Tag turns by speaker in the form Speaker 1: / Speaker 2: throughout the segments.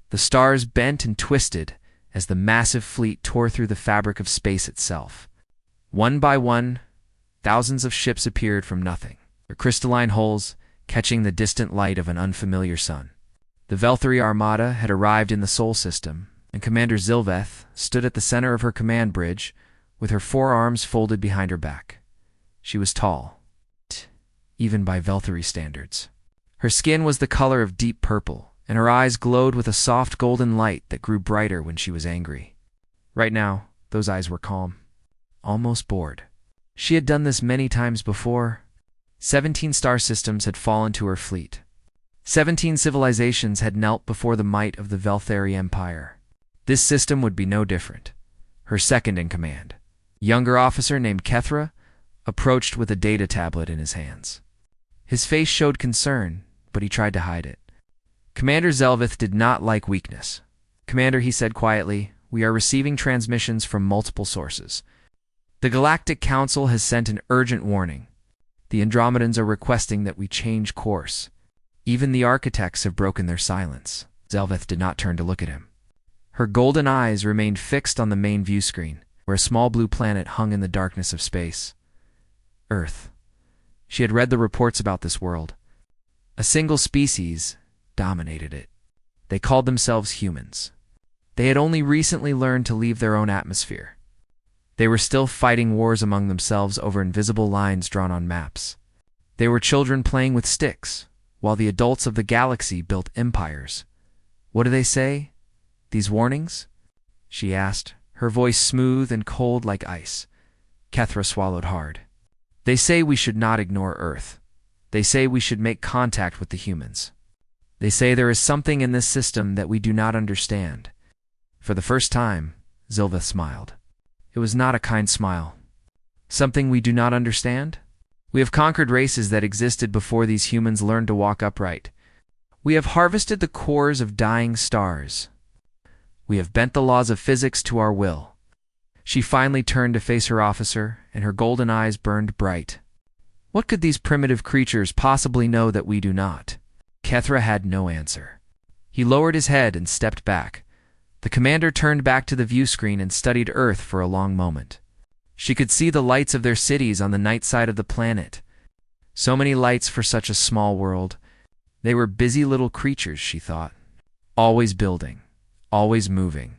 Speaker 1: The stars bent and twisted as the massive fleet tore through the fabric of space itself. One by one, thousands of ships appeared from nothing, their crystalline hulls catching the distant light of an unfamiliar sun. The Velthari Armada had arrived in the Sol system, and Commander Zilveth stood at the center of her command bridge with her forearms folded behind her back. She was tall, even by Velthari standards. Her skin was the color of deep purple, and her eyes glowed with a soft golden light that grew brighter when she was angry. Right now, those eyes were calm, almost bored. She had done this many times before. 17 star systems had fallen to her fleet. 17 civilizations had knelt before the might of the Velthari Empire. This system would be no different. Her second in command, a younger officer named Kethra, approached with a data tablet in his hands. His face showed concern, but he tried to hide it. Commander Zelveth did not like weakness. "Commander," he said quietly, "we are receiving transmissions from multiple sources. The Galactic Council has sent an urgent warning. The Andromedans are requesting that we change course. Even the architects have broken their silence." Zelveth did not turn to look at him. Her golden eyes remained fixed on the main view screen, where a small blue planet hung in the darkness of space. Earth. She had read the reports about this world. A single species dominated it. They called themselves humans. They had only recently learned to leave their own atmosphere. They were still fighting wars among themselves over invisible lines drawn on maps. They were children playing with sticks, while the adults of the galaxy built empires. "What do they say? These warnings?" she asked, her voice smooth and cold like ice. Kethra swallowed hard. "They say we should not ignore Earth. They say we should make contact with the humans. They say there is something in this system that we do not understand." For the first time, Zilveth smiled. It was not a kind smile. "Something we do not understand? We have conquered races that existed before these humans learned to walk upright. We have harvested the cores of dying stars. We have bent the laws of physics to our will." She finally turned to face her officer, and her golden eyes burned bright. "What could these primitive creatures possibly know that we do not?" Kethra had no answer. He lowered his head and stepped back. The commander turned back to the view screen and studied Earth for a long moment. She could see the lights of their cities on the night side of the planet. So many lights for such a small world. They were busy little creatures, she thought. Always building, always moving,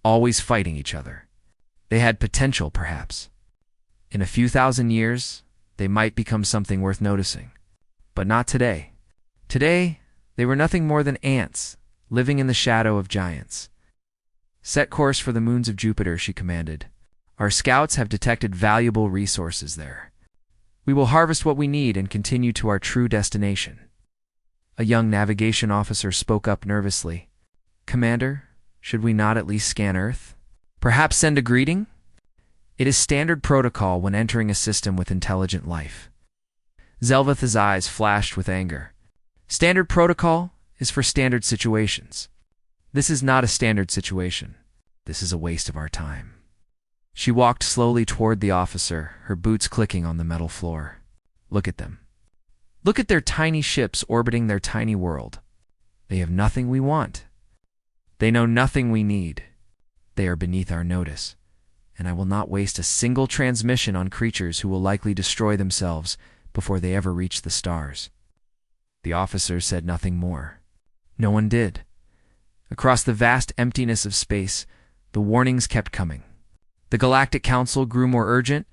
Speaker 1: always fighting each other. They had potential, perhaps. In a few thousand years, they might become something worth noticing. But not today. Today, they were nothing more than ants, living in the shadow of giants. "Set course for the moons of Jupiter," she commanded. "Our scouts have detected valuable resources there. We will harvest what we need and continue to our true destination." A young navigation officer spoke up nervously. "Commander, should we not at least scan Earth? Perhaps send a greeting? It is standard protocol when entering a system with intelligent life." Zelveth's eyes flashed with anger. "Standard protocol is for standard situations. This is not a standard situation. This is a waste of our time." She walked slowly toward the officer, her boots clicking on the metal floor. "Look at them. Look at their tiny ships orbiting their tiny world. They have nothing we want. They know nothing we need. They are beneath our notice, and I will not waste a single transmission on creatures who will likely destroy themselves before they ever reach the stars." The officer said nothing more. No one did. Across the vast emptiness of space, the warnings kept coming. The Galactic Council grew more urgent.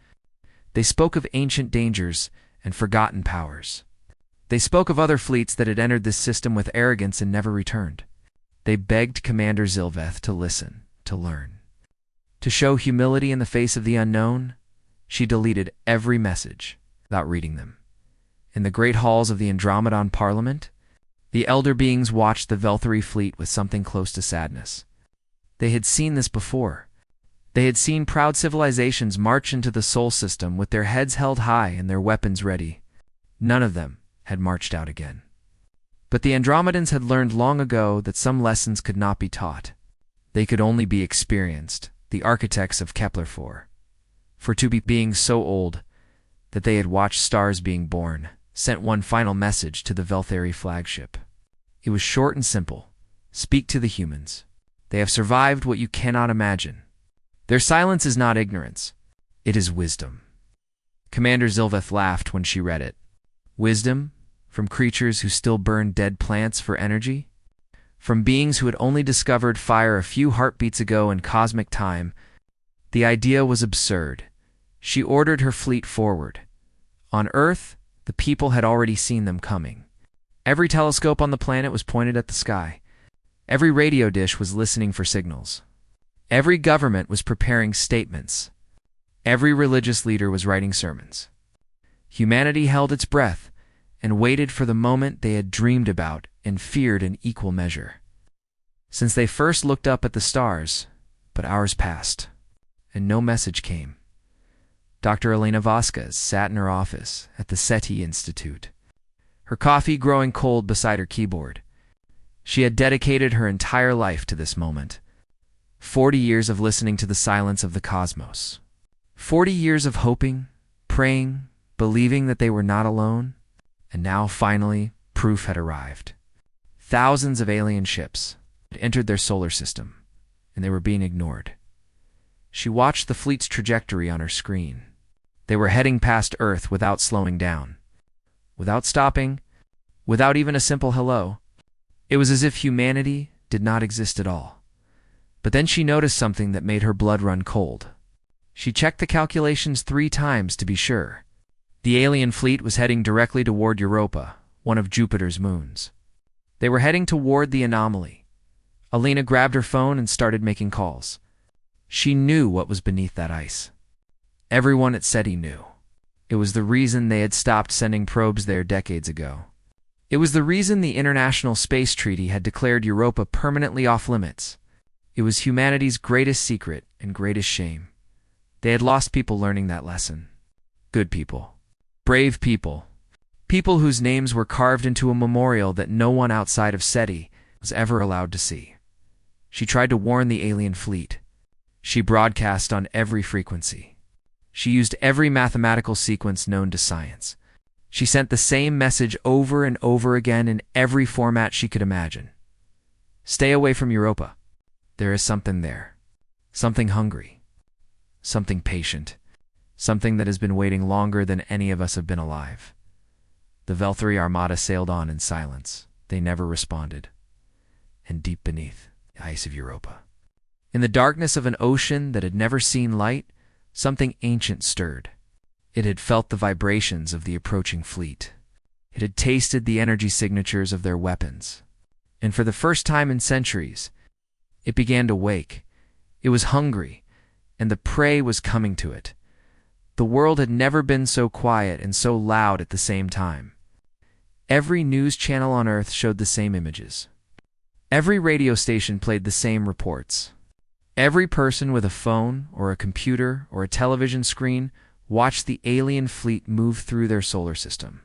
Speaker 1: They spoke of ancient dangers and forgotten powers. They spoke of other fleets that had entered this system with arrogance and never returned. They begged Commander Zilveth to listen, to learn. To show humility in the face of the unknown, she deleted every message without reading them. In the great halls of the Andromedan Parliament, the elder beings watched the Velthari fleet with something close to sadness. They had seen this before. They had seen proud civilizations march into the Sol system with their heads held high and their weapons ready. None of them had marched out again. But the Andromedans had learned long ago that some lessons could not be taught. They could only be experienced, the architects of Kepler-4. For to be beings so old that they had watched stars being born, sent one final message to the Velthari flagship. It was short and simple. Speak to the humans. They have survived what you cannot imagine. Their silence is not ignorance. It is wisdom." Commander Zilveth laughed when she read it. Wisdom? From creatures who still burn dead plants for energy? From beings who had only discovered fire a few heartbeats ago in cosmic time? The idea was absurd. She ordered her fleet forward. On Earth, the people had already seen them coming. Every telescope on the planet was pointed at the sky. Every radio dish was listening for signals. Every government was preparing statements. Every religious leader was writing sermons. Humanity held its breath and waited for the moment they had dreamed about and feared in equal measure. Since they first looked up at the stars, but hours passed, and no message came. Dr. Elena Vasquez sat in her office at the SETI Institute, her coffee growing cold beside her keyboard. She had dedicated her entire life to this moment. 40 years of listening to the silence of the cosmos. 40 years of hoping, praying, believing that they were not alone. And now, finally, proof had arrived. Thousands of alien ships had entered their solar system, and they were being ignored. She watched the fleet's trajectory on her screen. They were heading past Earth without slowing down, without stopping, without even a simple hello. It was as if humanity did not exist at all. But then she noticed something that made her blood run cold. She checked the calculations 3 times to be sure. The alien fleet was heading directly toward Europa, one of Jupiter's moons. They were heading toward the anomaly. Alina grabbed her phone and started making calls. She knew what was beneath that ice. Everyone at SETI knew. It was the reason they had stopped sending probes there decades ago. It was the reason the International Space Treaty had declared Europa permanently off-limits. It was humanity's greatest secret and greatest shame. They had lost people learning that lesson. Good people. Brave people. People whose names were carved into a memorial that no one outside of SETI was ever allowed to see. She tried to warn the alien fleet. She broadcast on every frequency. She used every mathematical sequence known to science. She sent the same message over and over again in every format she could imagine. Stay away from Europa. There is something there. Something hungry. Something patient. Something that has been waiting longer than any of us have been alive. The Velthari Armada sailed on in silence. They never responded. And deep beneath the ice of Europa, in the darkness of an ocean that had never seen light, something ancient stirred. It had felt the vibrations of the approaching fleet. It had tasted the energy signatures of their weapons. And for the first time in centuries, it began to wake. It was hungry, and the prey was coming to it. The world had never been so quiet and so loud at the same time. Every news channel on Earth showed the same images. Every radio station played the same reports. Every person with a phone or a computer or a television screen watched the alien fleet move through their solar system.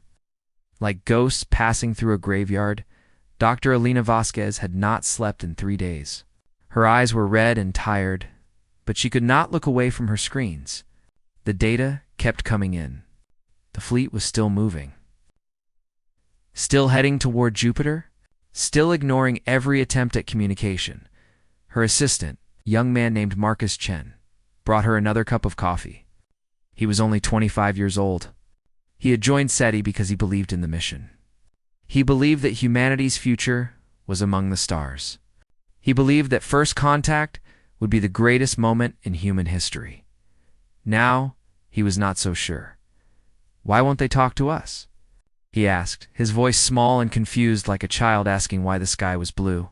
Speaker 1: Like ghosts passing through a graveyard, Dr. Elena Vasquez had not slept in 3 days. Her eyes were red and tired, but she could not look away from her screens. The data kept coming in. The fleet was still moving. Still heading toward Jupiter? Still ignoring every attempt at communication. Her assistant, a young man named Marcus Chen, brought her another cup of coffee. He was only 25 years old. He had joined SETI because he believed in the mission. He believed that humanity's future was among the stars. He believed that first contact would be the greatest moment in human history. Now, he was not so sure. "Why won't they talk to us?" he asked, his voice small and confused like a child asking why the sky was blue.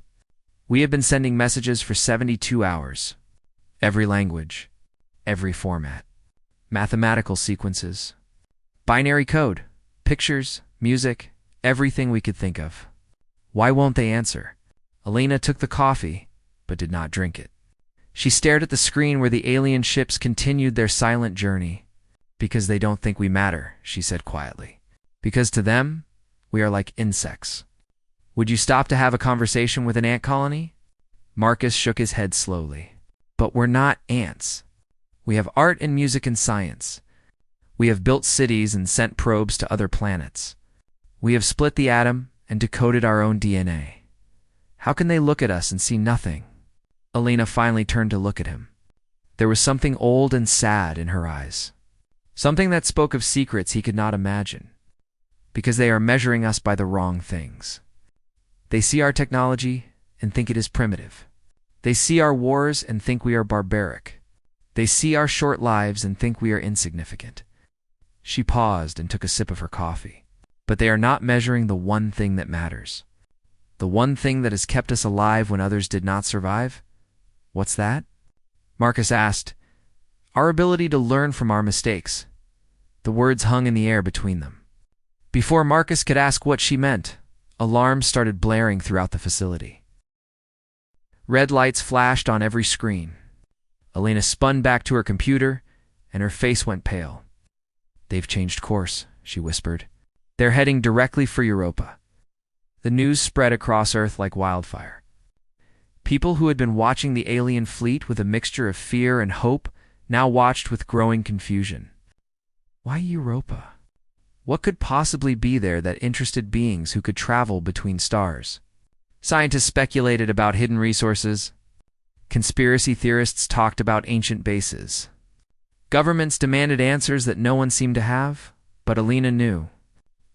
Speaker 1: "We have been sending messages for 72 hours. Every language, every format. Mathematical sequences. Binary code, pictures, music, everything we could think of. Why won't they answer?" Elena took the coffee, but did not drink it. She stared at the screen where the alien ships continued their silent journey. "Because they don't think we matter," she said quietly. "Because to them, we are like insects. Would you stop to have a conversation with an ant colony?" Marcus shook his head slowly. "But we're not ants. We have art and music and science. We have built cities and sent probes to other planets. We have split the atom and decoded our own DNA. How can they look at us and see nothing? Alina finally turned to look at him. There was something old and sad in her eyes. Something that spoke of secrets he could not imagine. Because they are measuring us by the wrong things. They see our technology and think it is primitive. They see our wars and think we are barbaric. They see our short lives and think we are insignificant. She paused and took a sip of her coffee. But they are not measuring the one thing that matters. The one thing that has kept us alive when others did not survive? What's that? Marcus asked. Our ability to learn from our mistakes. The words hung in the air between them. Before Marcus could ask what she meant, alarms started blaring throughout the facility. Red lights flashed on every screen. Alina spun back to her computer, and her face went pale. They've changed course, she whispered. They're heading directly for Europa. The news spread across Earth like wildfire. People who had been watching the alien fleet with a mixture of fear and hope now watched with growing confusion. Why Europa? What could possibly be there that interested beings who could travel between stars? Scientists speculated about hidden resources. Conspiracy theorists talked about ancient bases. Governments demanded answers that no one seemed to have, but Alina knew,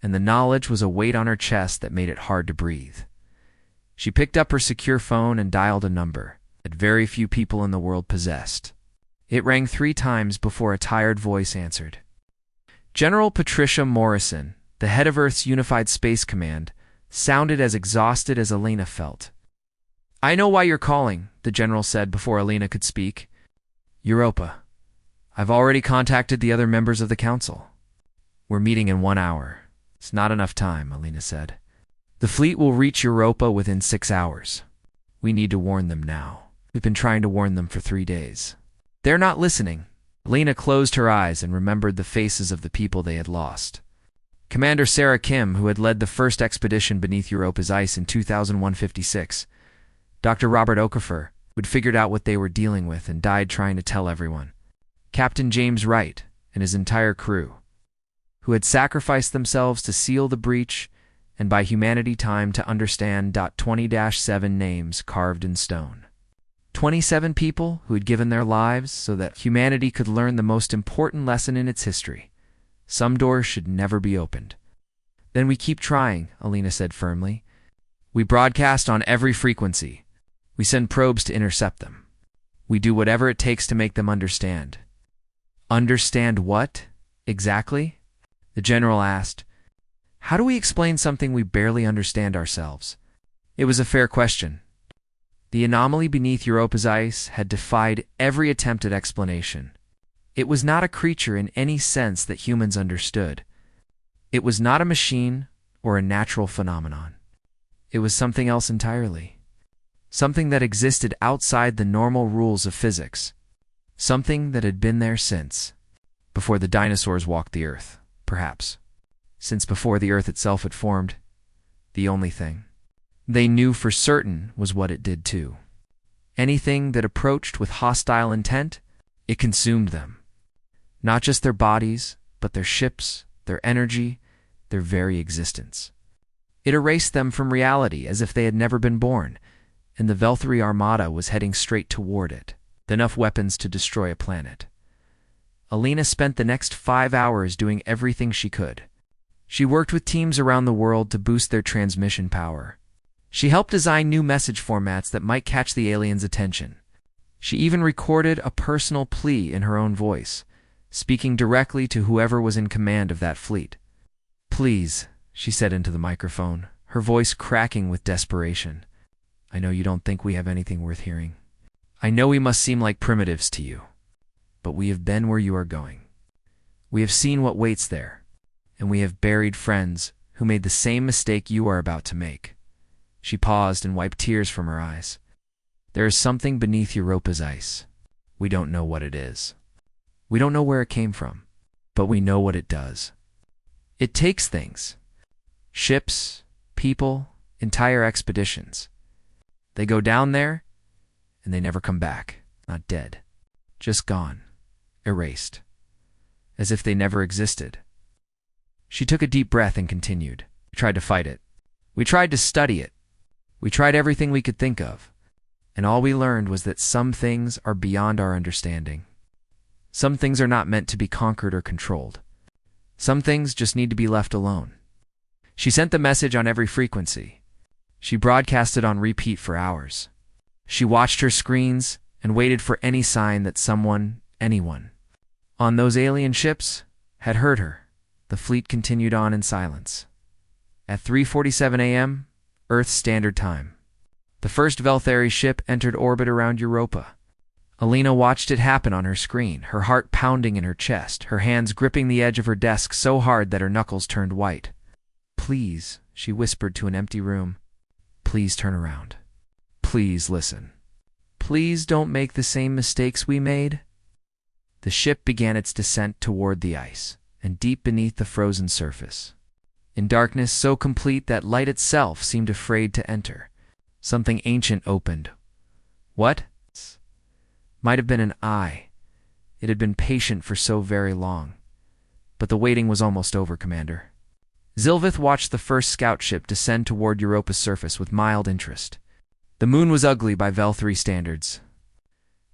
Speaker 1: and the knowledge was a weight on her chest that made it hard to breathe. She picked up her secure phone and dialed a number that very few people in the world possessed. It rang 3 times before a tired voice answered. General Patricia Morrison, the head of Earth's Unified Space Command, sounded as exhausted as Alina felt. I know why you're calling, the general said before Alina could speak. Europa. I've already contacted the other members of the council. We're meeting in 1 hour. It's not enough time, Alina said. The fleet will reach Europa within 6 hours. We need to warn them now. We've been trying to warn them for 3 days. They're not listening. Alina closed her eyes and remembered the faces of the people they had lost. Commander Sarah Kim, who had led the first expedition beneath Europa's ice in 2156. Dr. Robert Okafor, who had figured out what they were dealing with and died trying to tell everyone. Captain James Wright and his entire crew, who had sacrificed themselves to seal the breach and buy humanity time to understand 20-7 names carved in stone. 27 people who had given their lives so that humanity could learn the most important lesson in its history. Some doors should never be opened. Then we keep trying, Alina said firmly. We broadcast on every frequency. We send probes to intercept them. We do whatever it takes to make them understand. Understand what, exactly? The general asked. How do we explain something we barely understand ourselves? It was a fair question. The anomaly beneath Europa's ice had defied every attempt at explanation. It was not a creature in any sense that humans understood. It was not a machine or a natural phenomenon. It was something else entirely. Something that existed outside the normal rules of physics. Something that had been there since. Before the dinosaurs walked the Earth, perhaps. Since before the Earth itself had formed, the only thing they knew for certain was what it did too. Anything that approached with hostile intent, it consumed them. Not just their bodies, but their ships, their energy, their very existence. It erased them from reality as if they had never been born, and the Velthari Armada was heading straight toward it, with enough weapons to destroy a planet. Alina spent the next 5 hours doing everything she could. She worked with teams around the world to boost their transmission power. She helped design new message formats that might catch the aliens' attention. She even recorded a personal plea in her own voice, speaking directly to whoever was in command of that fleet. Please, she said into the microphone, her voice cracking with desperation. I know you don't think we have anything worth hearing. I know we must seem like primitives to you, but we have been where you are going. We have seen what waits there, and we have buried friends who made the same mistake you are about to make. She paused and wiped tears from her eyes. There is something beneath Europa's ice. We don't know what it is. We don't know where it came from, but we know what it does. It takes things. Ships, people, entire expeditions. They go down there, and they never come back. Not dead. Just gone. Erased. As if they never existed. She took a deep breath and continued. We tried to fight it. We tried to study it. We tried everything we could think of, and all we learned was that some things are beyond our understanding. Some things are not meant to be conquered or controlled. Some things just need to be left alone. She sent the message on every frequency. She broadcast it on repeat for hours. She watched her screens and waited for any sign that someone, anyone, on those alien ships had heard her. The fleet continued on in silence. At 3:47 a.m., Earth Standard Time, the first Velthari ship entered orbit around Europa. Alina watched it happen on her screen, her heart pounding in her chest, her hands gripping the edge of her desk so hard that her knuckles turned white. "Please," she whispered to an empty room. "Please turn around. Please listen. Please don't make the same mistakes we made." The ship began its descent toward the ice, and deep beneath the frozen surface, in darkness so complete that light itself seemed afraid to enter, something ancient opened. What? Might have been an eye. It had been patient for so very long. But the waiting was almost over, Commander. Zilvith watched the first scout ship descend toward Europa's surface with mild interest. The moon was ugly by Velthari standards.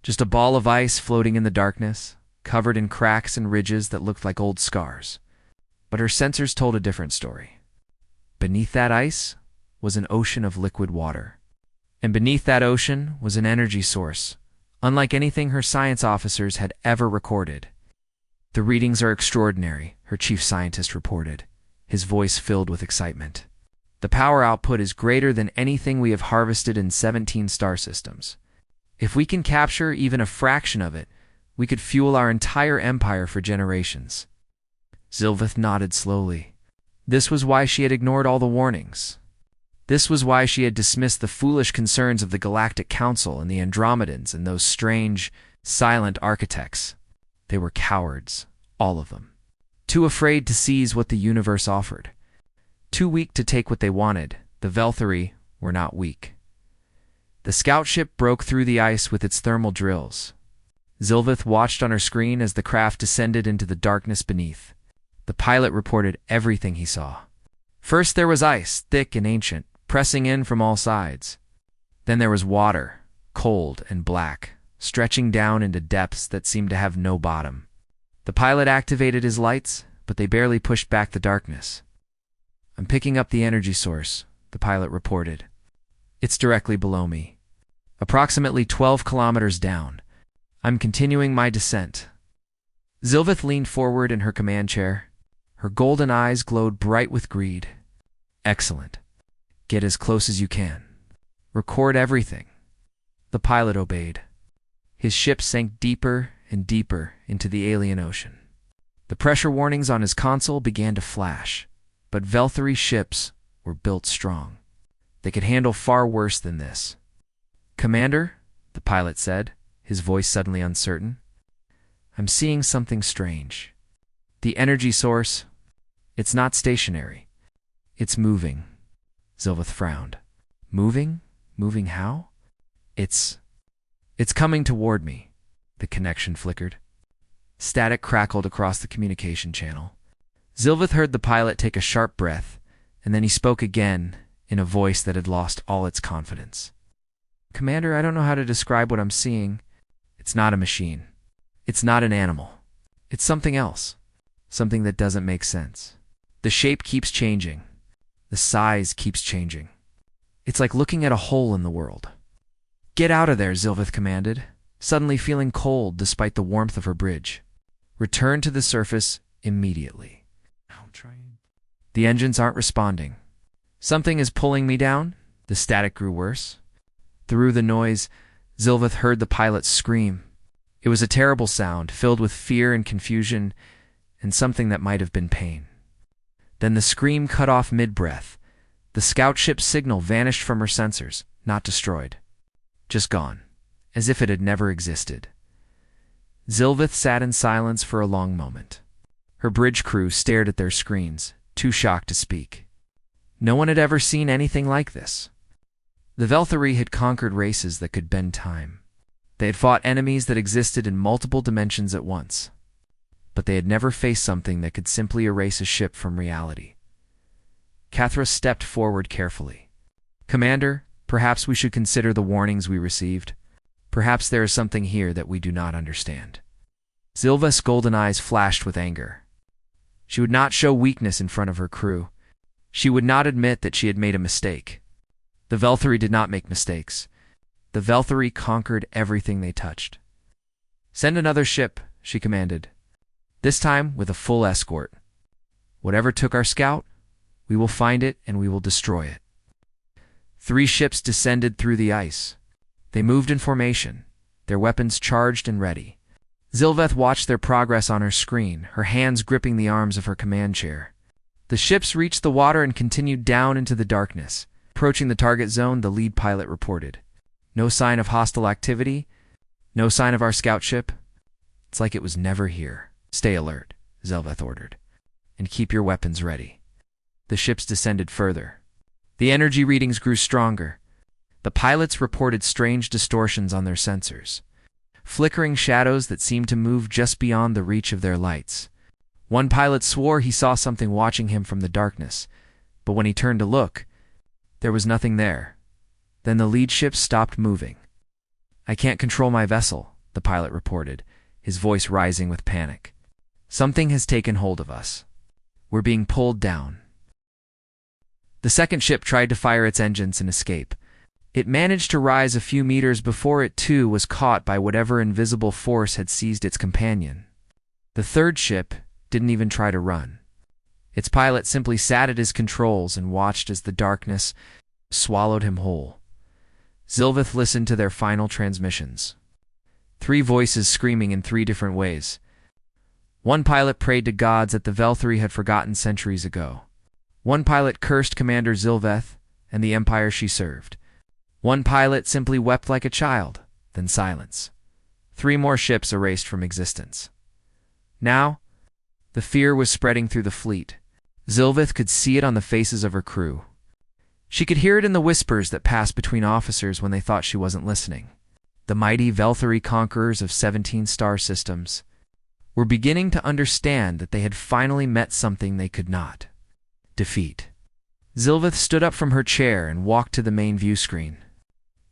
Speaker 1: Just a ball of ice floating in the darkness, covered in cracks and ridges that looked like old scars. But her sensors told a different story. Beneath that ice was an ocean of liquid water. And beneath that ocean was an energy source, unlike anything her science officers had ever recorded. "The readings are extraordinary," her chief scientist reported, his voice filled with excitement. "The power output is greater than anything we have harvested in 17 star systems. If we can capture even a fraction of it, we could fuel our entire empire for generations." Zilvith nodded slowly. This was why she had ignored all the warnings. This was why she had dismissed the foolish concerns of the Galactic Council and the Andromedans and those strange, silent architects. They were cowards, all of them. Too afraid to seize what the universe offered. Too weak to take what they wanted. The Velthari were not weak. The scout ship broke through the ice with its thermal drills. Zilvith watched on her screen as the craft descended into the darkness beneath. The pilot reported everything he saw. First there was ice, thick and ancient, pressing in from all sides. Then there was water, cold and black, stretching down into depths that seemed to have no bottom. The pilot activated his lights, but they barely pushed back the darkness. "I'm picking up the energy source," the pilot reported. "It's directly below me. Approximately 12 kilometers down. I'm continuing my descent." Zilvith leaned forward in her command chair. Her golden eyes glowed bright with greed. "Excellent. Get as close as you can. Record everything." The pilot obeyed. His ship sank deeper and deeper into the alien ocean. The pressure warnings on his console began to flash, but Velthari ships were built strong. They could handle far worse than this. "Commander," the pilot said, his voice suddenly uncertain, "I'm seeing something strange. The energy source, it's not stationary. It's moving." Zilvith frowned. "Moving? Moving how?" It's coming toward me." The connection flickered. Static crackled across the communication channel. Zilvith heard the pilot take a sharp breath, and then he spoke again in a voice that had lost all its confidence. "Commander, I don't know how to describe what I'm seeing. It's not a machine. It's not an animal. It's something else. Something that doesn't make sense. The shape keeps changing. The size keeps changing. It's like looking at a hole in the world." "Get out of there," Zilvith commanded, suddenly feeling cold despite the warmth of her bridge. "Return to the surface immediately." "I'm trying." "The engines aren't responding." "Something is pulling me down?" The static grew worse. Through the noise, Zilvith heard the pilot scream. It was a terrible sound, filled with fear and confusion, and something that might have been pain. Then the scream cut off mid-breath. The scout ship's signal vanished from her sensors, not destroyed. Just gone, as if it had never existed. Zilvith sat in silence for a long moment. Her bridge crew stared at their screens, too shocked to speak. No one had ever seen anything like this. The Velthari had conquered races that could bend time. They had fought enemies that existed in multiple dimensions at once. But they had never faced something that could simply erase a ship from reality. Cathra stepped forward carefully. "Commander, Perhaps we should consider the warnings we received. Perhaps there is something here that we do not understand. Zilveth's golden eyes flashed with anger. She would not show weakness in front of her crew. She would not admit that she had made a mistake. The Velthari did not make mistakes. The Velthari conquered everything they touched. "Send another ship," she commanded. "This time with a full escort. Whatever took our scout, we will find it and we will destroy it." 3 ships descended through the ice. They moved in formation, their weapons charged and ready. Zilveth watched their progress on her screen, her hands gripping the arms of her command chair. The ships reached the water and continued down into the darkness. Approaching the target zone, the lead pilot reported. "No sign of hostile activity. No sign of our scout ship. It's like it was never here." "Stay alert," Zilveth ordered, "and keep your weapons ready." The ships descended further. The energy readings grew stronger. The pilots reported strange distortions on their sensors, flickering shadows that seemed to move just beyond the reach of their lights. One pilot swore he saw something watching him from the darkness, but when he turned to look, there was nothing there. Then the lead ship stopped moving. "I can't control my vessel," the pilot reported, his voice rising with panic. "Something has taken hold of us. We're being pulled down." The second ship tried to fire its engines and escape. It managed to rise a few meters before it too was caught by whatever invisible force had seized its companion. The third ship didn't even try to run. Its pilot simply sat at his controls and watched as the darkness swallowed him whole. Zilveth listened to their final transmissions. 3 voices screaming in 3 different ways. One pilot prayed to gods that the Velthari had forgotten centuries ago. One pilot cursed Commander Zilveth and the empire she served. One pilot simply wept like a child, then silence. 3 more ships erased from existence. Now, the fear was spreading through the fleet. Zilveth could see it on the faces of her crew. She could hear it in the whispers that passed between officers when they thought she wasn't listening. The mighty Velthari conquerors of 17 star systems were beginning to understand that they had finally met something they could not defeat. Zilveth stood up from her chair and walked to the main view screen.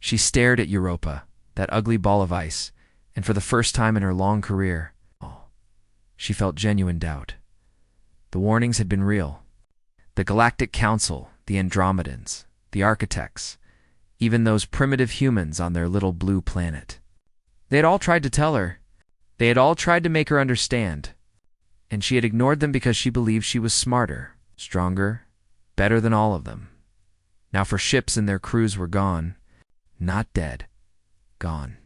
Speaker 1: She stared at Europa, that ugly ball of ice, and for the first time in her long career, she felt genuine doubt. The warnings had been real. The Galactic Council, the Andromedans, the Architects, even those primitive humans on their little blue planet. They had all tried to tell her. They had all tried to make her understand. And she had ignored them because she believed she was smarter, stronger, better than all of them. Now for ships and their crews were gone. Not dead. Gone.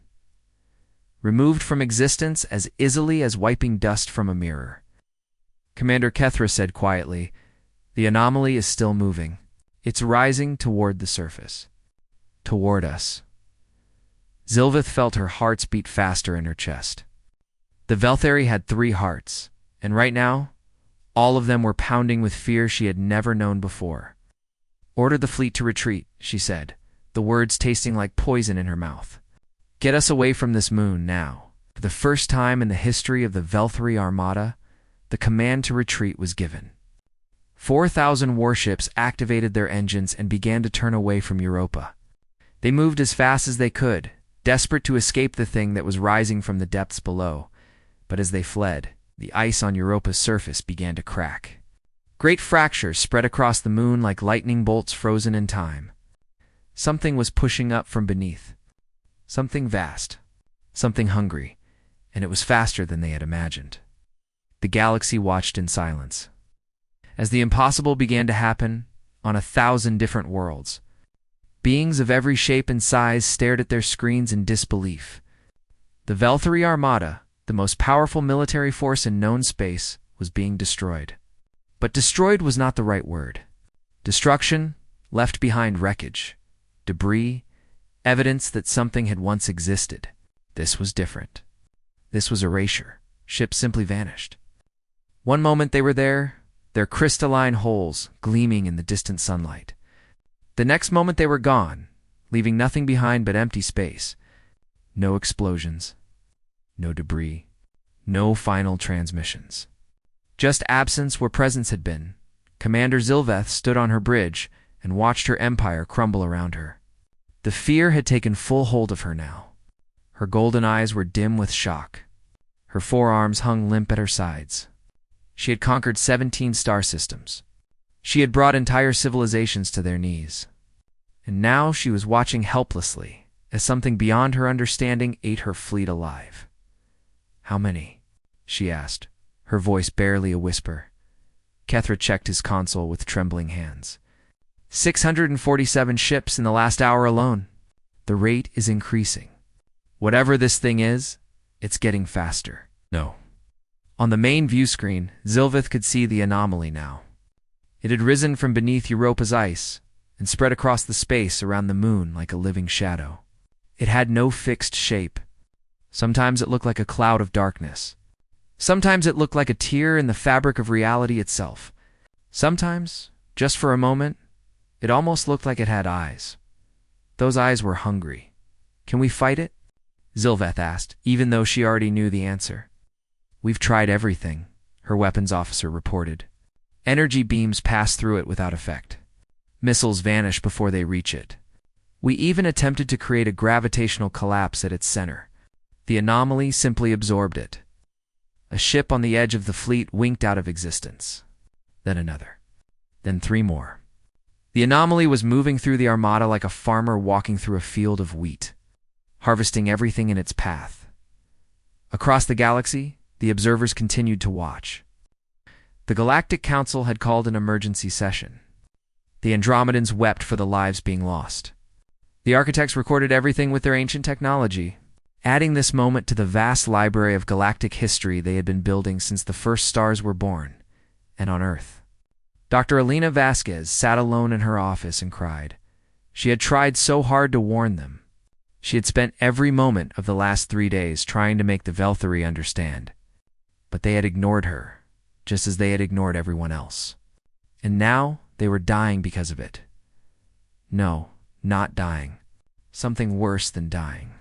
Speaker 1: Removed from existence as easily as wiping dust from a mirror. Commander Kethra said quietly, "The anomaly is still moving. It's rising toward the surface. Toward us." Zilveth felt her hearts beat faster in her chest. The Velthari had 3 hearts, and right now, all of them were pounding with fear she had never known before. "Order the fleet to retreat," she said, the words tasting like poison in her mouth. "Get us away from this moon now." For the first time in the history of the Velthari Armada, the command to retreat was given. 4,000 warships activated their engines and began to turn away from Europa. They moved as fast as they could, desperate to escape the thing that was rising from the depths below. But as they fled, the ice on Europa's surface began to crack. Great fractures spread across the moon like lightning bolts frozen in time. Something was pushing up from beneath. Something vast. Something hungry. And it was faster than they had imagined. The galaxy watched in silence. As the impossible began to happen on 1,000 different worlds, beings of every shape and size stared at their screens in disbelief. The Velthari Armada, the most powerful military force in known space, was being destroyed. But destroyed was not the right word. Destruction left behind wreckage, debris, evidence that something had once existed. This was different. This was erasure. Ships simply vanished. One moment they were there, their crystalline hulls gleaming in the distant sunlight. The next moment they were gone, leaving nothing behind but empty space. No explosions, no debris, no final transmissions. Just absence where presence had been. Commander Zilveth stood on her bridge and watched her empire crumble around her. The fear had taken full hold of her now. Her golden eyes were dim with shock. Her forearms hung limp at her sides. She had conquered 17 star systems. She had brought entire civilizations to their knees. And now she was watching helplessly as something beyond her understanding ate her fleet alive. "How many?" she asked, her voice barely a whisper. Kethra checked his console with trembling hands. 647 ships in the last hour alone. The rate is increasing. Whatever this thing is, it's getting faster. No. On the main view screen, Zilveth could see the anomaly now. It had risen from beneath Europa's ice and spread across the space around the moon like a living shadow. It had no fixed shape. Sometimes it looked like a cloud of darkness. Sometimes it looked like a tear in the fabric of reality itself. Sometimes, just for a moment, it almost looked like it had eyes. Those eyes were hungry. "Can we fight it?" Zilveth asked, even though she already knew the answer. "We've tried everything," her weapons officer reported. "Energy beams pass through it without effect. Missiles vanish before they reach it. We even attempted to create a gravitational collapse at its center. The anomaly simply absorbed it." A ship on the edge of the fleet winked out of existence. Then another. Then 3 more. The anomaly was moving through the armada like a farmer walking through a field of wheat, harvesting everything in its path. Across the galaxy, the observers continued to watch. The Galactic Council had called an emergency session. The Andromedans wept for the lives being lost. The architects recorded everything with their ancient technology, adding this moment to the vast library of galactic history they had been building since the first stars were born, and on Earth. Dr. Elena Vasquez sat alone in her office and cried. She had tried so hard to warn them. She had spent every moment of the last 3 days trying to make the Velthari understand. But they had ignored her, just as they had ignored everyone else. And now they were dying because of it. No, not dying. Something worse than dying.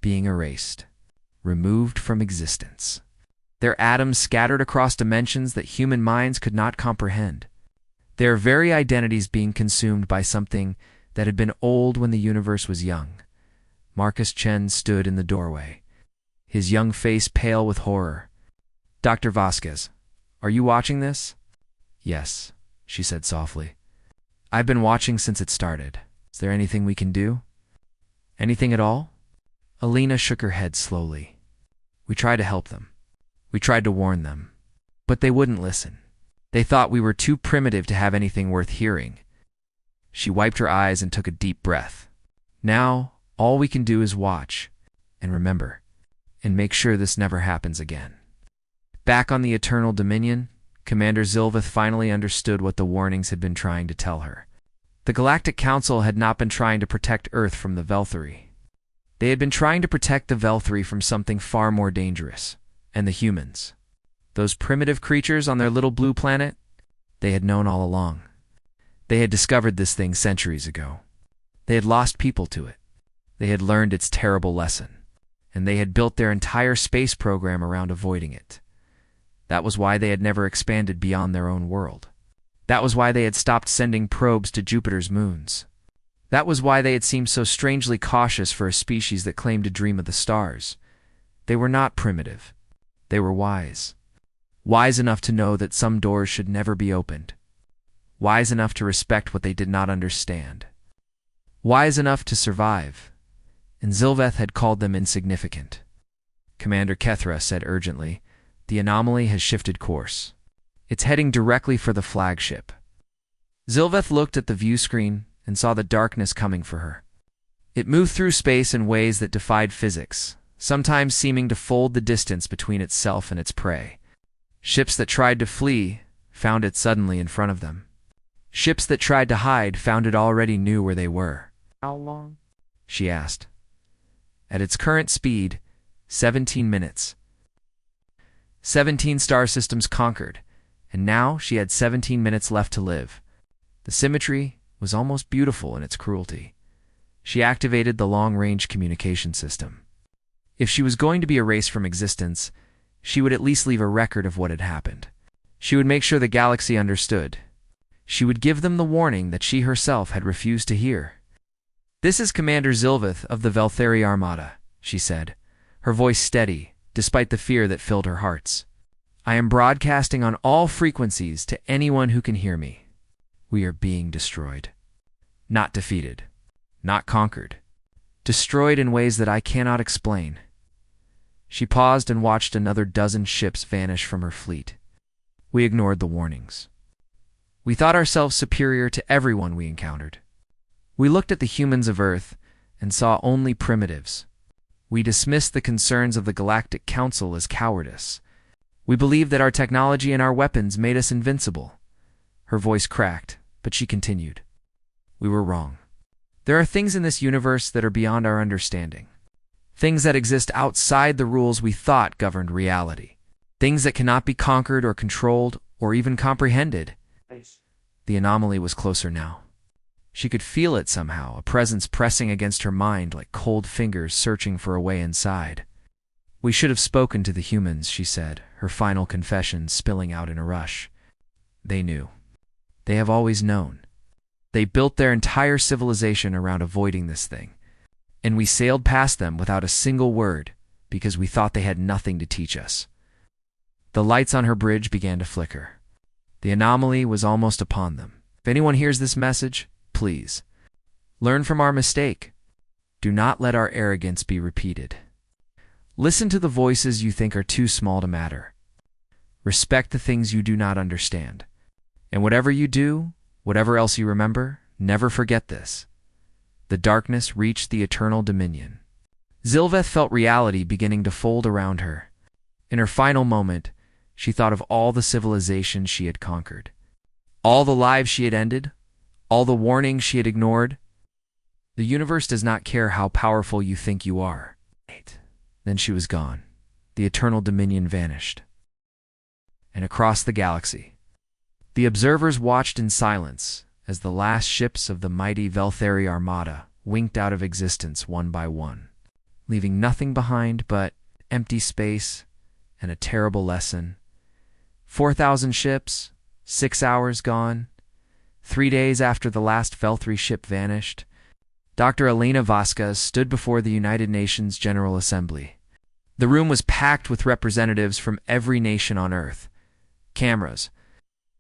Speaker 1: Being erased. Removed from existence. Their atoms scattered across dimensions that human minds could not comprehend. Their very identities being consumed by something that had been old when the universe was young. Marcus Chen stood in the doorway, his young face pale with horror. "Dr. Vasquez, are you watching this?" "Yes," she said softly. "I've been watching since it started. Is there anything we can do?" "Anything at all?" Alina shook her head slowly. "We tried to help them. We tried to warn them. But they wouldn't listen. They thought we were too primitive to have anything worth hearing." She wiped her eyes and took a deep breath. "Now, all we can do is watch, and remember, and make sure this never happens again." Back on the Eternal Dominion, Commander Zilveth finally understood what the warnings had been trying to tell her. The Galactic Council had not been trying to protect Earth from the Velthari. They had been trying to protect the Velthari from something far more dangerous, and the humans. Those primitive creatures on their little blue planet, they had known all along. They had discovered this thing centuries ago. They had lost people to it. They had learned its terrible lesson, and they had built their entire space program around avoiding it. That was why they had never expanded beyond their own world. That was why they had stopped sending probes to Jupiter's moons. That was why they had seemed so strangely cautious for a species that claimed to dream of the stars. They were not primitive. They were wise. Wise enough to know that some doors should never be opened. Wise enough to respect what they did not understand. Wise enough to survive. And Zilveth had called them insignificant. Commander Kethra said urgently, "The anomaly has shifted course. It's heading directly for the flagship." Zilveth looked at the view screen and saw the darkness coming for her. It moved through space in ways that defied physics, sometimes seeming to fold the distance between itself and its prey. Ships that tried to flee found it suddenly in front of them. Ships that tried to hide found it already knew where they were. "How long?" she asked. At its current speed, 17 minutes. 17 star systems conquered, and now she had 17 minutes left to live. The symmetry was almost beautiful in its cruelty. She activated the long-range communication system. If she was going to be erased from existence, she would at least leave a record of what had happened. She would make sure the galaxy understood. She would give them the warning that she herself had refused to hear. "This is Commander Zilveth of the Veltheri Armada," she said, her voice steady, despite the fear that filled her hearts. "I am broadcasting on all frequencies to anyone who can hear me. We are being destroyed. Not defeated. Not conquered. Destroyed in ways that I cannot explain." She paused and watched another dozen ships vanish from her fleet. We ignored the warnings. We thought ourselves superior to everyone we encountered. We looked at the humans of Earth and saw only primitives. We dismissed the concerns of the Galactic Council as cowardice. We believed that our technology and our weapons made us invincible. Her voice cracked, but she continued. "We were wrong. There are things in this universe that are beyond our understanding. Things that exist outside the rules we thought governed reality. Things that cannot be conquered or controlled or even comprehended." The anomaly was closer now. She could feel it somehow, a presence pressing against her mind like cold fingers searching for a way inside. "We should have spoken to the humans," she said, her final confession spilling out in a rush. "They knew. They have always known. They built their entire civilization around avoiding this thing. And we sailed past them without a single word because we thought they had nothing to teach us." The lights on her bridge began to flicker. The anomaly was almost upon them. If anyone hears this message, please, learn from our mistake. Do not let our arrogance be repeated. Listen to the voices you think are too small to matter. Respect the things you do not understand. And whatever you do, whatever else you remember, never forget this. The darkness reached the eternal dominion. Zilveth felt reality beginning to fold around her. In her final moment, she thought of all the civilizations she had conquered, all the lives she had ended, all the warnings she had ignored. The universe does not care how powerful you think you are. Then she was gone. The eternal dominion vanished. And across the galaxy, the observers watched in silence as the last ships of the mighty Veltheri Armada winked out of existence one by one, leaving nothing behind but empty space and a terrible lesson. 4,000 ships, 6 hours gone. 3 days after the last Veltheri ship vanished, Dr. Elena Vasquez stood before the United Nations General Assembly. The room was packed with representatives from every nation on Earth. Cameras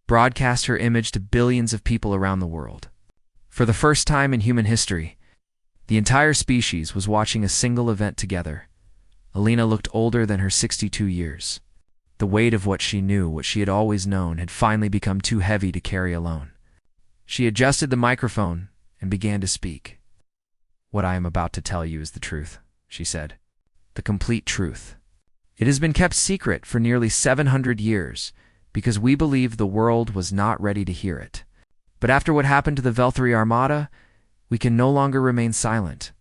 Speaker 1: broadcast her image to billions of people around the world. For the first time in human history, the entire species was watching a single event together. Elena looked older than her 62 years. The weight of what she knew, what she had always known, had finally become too heavy to carry alone. She adjusted the microphone and began to speak. "What I am about to tell you is the truth," she said. "The complete truth. It has been kept secret for nearly 700 years because we believed the world was not ready to hear it. But after what happened to the Veltheri Armada, we can no longer remain silent."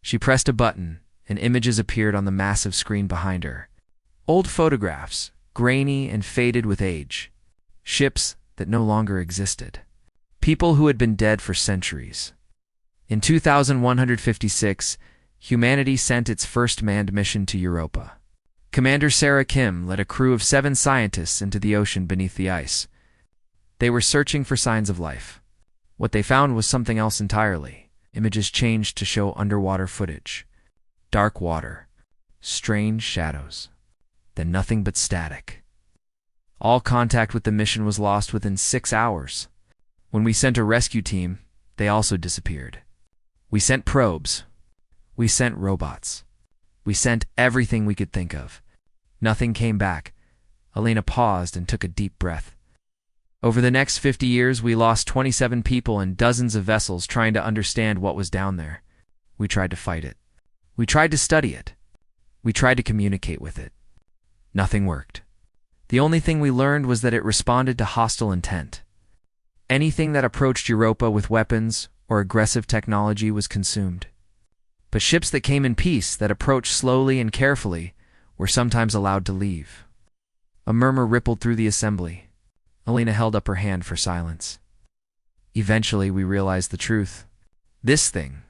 Speaker 1: She pressed a button, and images appeared on the massive screen behind her. Old photographs, grainy and faded with age. Ships that no longer existed. People who had been dead for centuries. In 2156, humanity sent its first manned mission to Europa. Commander Sarah Kim led a crew of 7 scientists into the ocean beneath the ice. They were searching for signs of life. What they found was something else entirely. Images changed to show underwater footage. Dark water. Strange shadows. Then nothing but static. All contact with the mission was lost within 6 hours. When we sent a rescue team, they also disappeared. We sent probes. We sent robots. We sent everything we could think of. Nothing came back. Elena paused and took a deep breath. Over the next 50 years, we lost 27 people and dozens of vessels trying to understand what was down there. We tried to fight it. We tried to study it. We tried to communicate with it. Nothing worked. The only thing we learned was that it responded to hostile intent. Anything that approached Europa with weapons or aggressive technology was consumed. But ships that came in peace, that approached slowly and carefully, were sometimes allowed to leave. A murmur rippled through the assembly. Elena held up her hand for silence. Eventually, we realized the truth. This thing,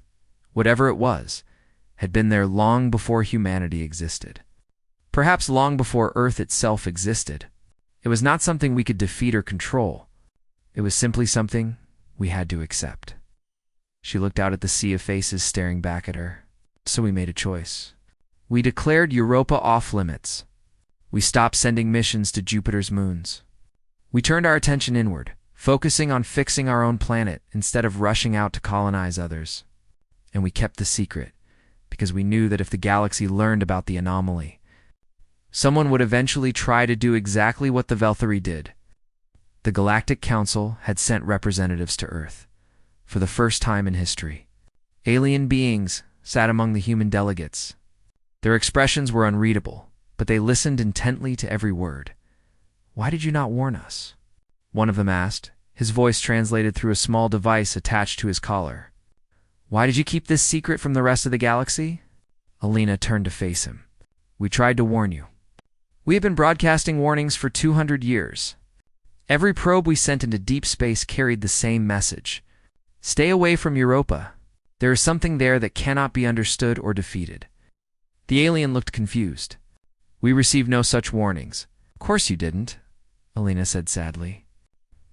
Speaker 1: whatever it was, had been there long before humanity existed. Perhaps long before Earth itself existed. It was not something we could defeat or control. It was simply something we had to accept. She looked out at the sea of faces staring back at her. So we made a choice. We declared Europa off limits. We stopped sending missions to Jupiter's moons. We turned our attention inward, focusing on fixing our own planet instead of rushing out to colonize others. And we kept the secret, because we knew that if the galaxy learned about the anomaly, someone would eventually try to do exactly what the Velthari did. The Galactic Council had sent representatives to Earth, for the first time in history. Alien beings sat among the human delegates. Their expressions were unreadable, but they listened intently to every word. "Why did you not warn us?" one of them asked, his voice translated through a small device attached to his collar. "Why did you keep this secret from the rest of the galaxy?" Alina turned to face him. "We tried to warn you. We have been broadcasting warnings for 200 years. Every probe we sent into deep space carried the same message. Stay away from Europa. There is something there that cannot be understood or defeated." The alien looked confused. "We received no such warnings." "Of course you didn't," Alina said sadly.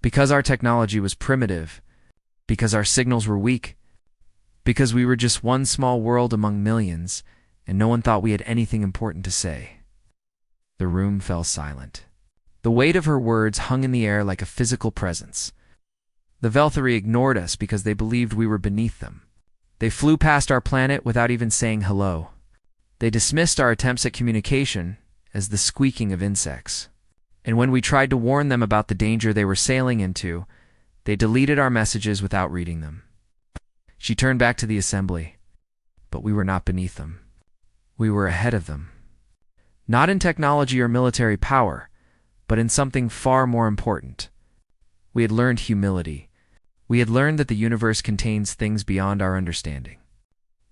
Speaker 1: "Because our technology was primitive, because our signals were weak, because we were just one small world among millions, and no one thought we had anything important to say." The room fell silent. The weight of her words hung in the air like a physical presence. The Velthari ignored us because they believed we were beneath them. They flew past our planet without even saying hello. They dismissed our attempts at communication as the squeaking of insects. And when we tried to warn them about the danger they were sailing into, they deleted our messages without reading them. She turned back to the assembly. But we were not beneath them. We were ahead of them. Not in technology or military power, but in something far more important. We had learned humility. We had learned that the universe contains things beyond our understanding.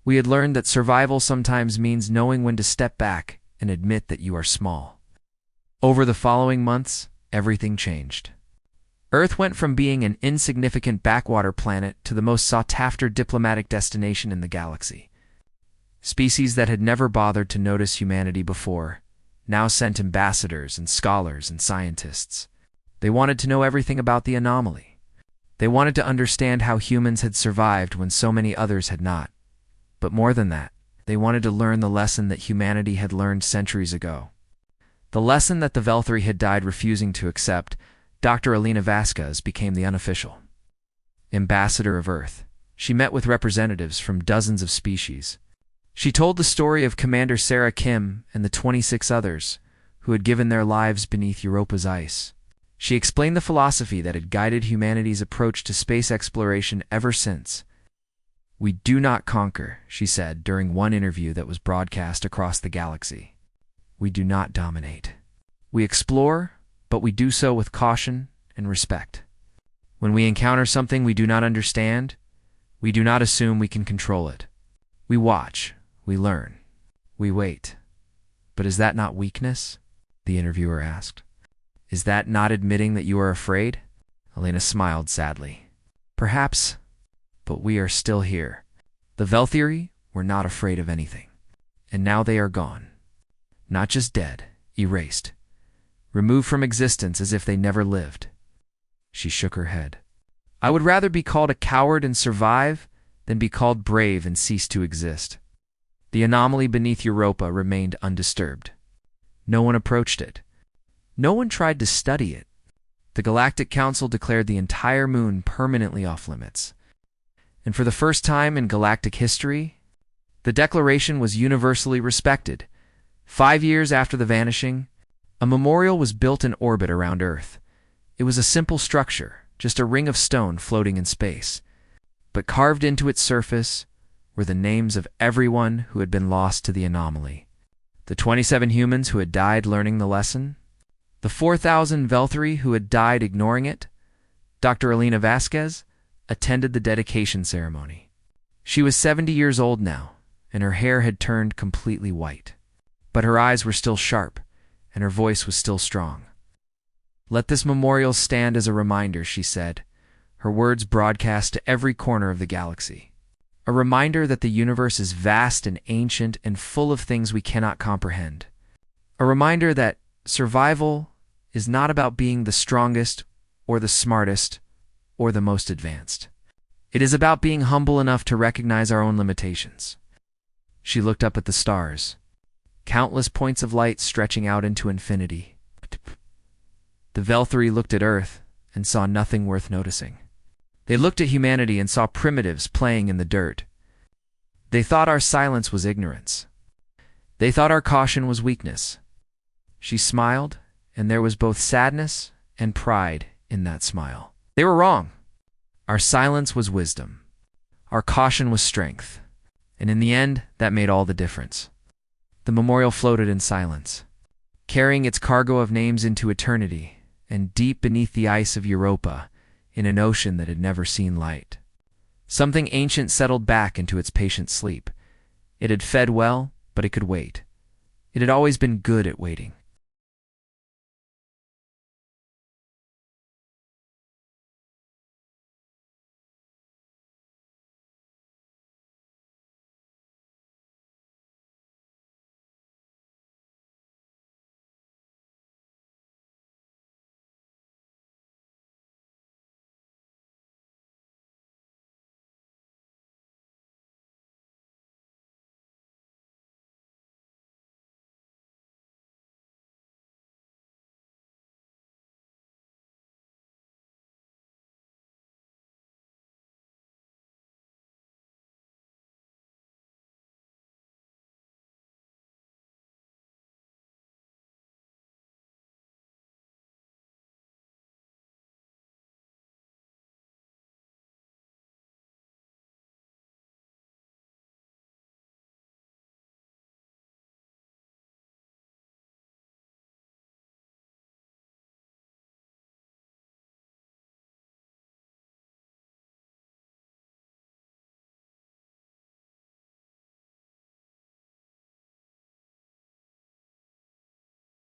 Speaker 1: We had learned that survival sometimes means knowing when to step back and admit that you are small. Over the following months, everything changed. Earth went from being an insignificant backwater planet to the most sought-after diplomatic destination in the galaxy. Species that had never bothered to notice humanity before now sent ambassadors and scholars and scientists. They wanted to know everything about the anomaly. They wanted to understand how humans had survived when so many others had not. But more than that, they wanted to learn the lesson that humanity had learned centuries ago. The lesson that the Velthari had died refusing to accept. Dr. Alina Vasquez became the unofficial ambassador of Earth. She met with representatives from dozens of species. She told the story of Commander Sarah Kim and the 26 others who had given their lives beneath Europa's ice. She explained the philosophy that had guided humanity's approach to space exploration ever since. "We do not conquer," she said during one interview that was broadcast across the galaxy. "We do not dominate. We explore, but we do so with caution and respect. When we encounter something we do not understand, we do not assume we can control it. We watch, we learn, we wait." "But is that not weakness?" the interviewer asked. "Is that not admitting that you are afraid?" Alina smiled sadly. "Perhaps, but we are still here. The Velthari were not afraid of anything. And now they are gone. Not just dead, erased. Removed from existence as if they never lived." She shook her head. "I would rather be called a coward and survive than be called brave and cease to exist." The anomaly beneath Europa remained undisturbed. No one approached it. No one tried to study it. The Galactic Council declared the entire moon permanently off limits. And for the first time in galactic history, the declaration was universally respected. 5 years after the vanishing, a memorial was built in orbit around Earth. It was a simple structure, just a ring of stone floating in space. But carved into its surface were the names of everyone who had been lost to the anomaly. The 27 humans who had died learning the lesson, the 4,000 Velthari who had died ignoring it. Dr. Alina Vasquez attended the dedication ceremony. She was 70 years old now, and her hair had turned completely white. But her eyes were still sharp, and her voice was still strong. "Let this memorial stand as a reminder," she said, her words broadcast to every corner of the galaxy. "A reminder that the universe is vast and ancient and full of things we cannot comprehend. A reminder that survival is not about being the strongest or the smartest or the most advanced. It is about being humble enough to recognize our own limitations. She looked up at the stars, countless points of light stretching out into infinity. The Velthari looked at Earth and saw nothing worth noticing. They looked at humanity and saw primitives playing in the dirt. They thought our silence was ignorance. They thought our caution was weakness. She smiled, and there was both sadness and pride in that smile. They were wrong. Our silence was wisdom. Our caution was strength. And in the end, that made all the difference. The memorial floated in silence, carrying its cargo of names into eternity, and deep beneath the ice of Europa, in an ocean that had never seen light. Something ancient settled back into its patient sleep. It had fed well, but it could wait. It had always been good at waiting.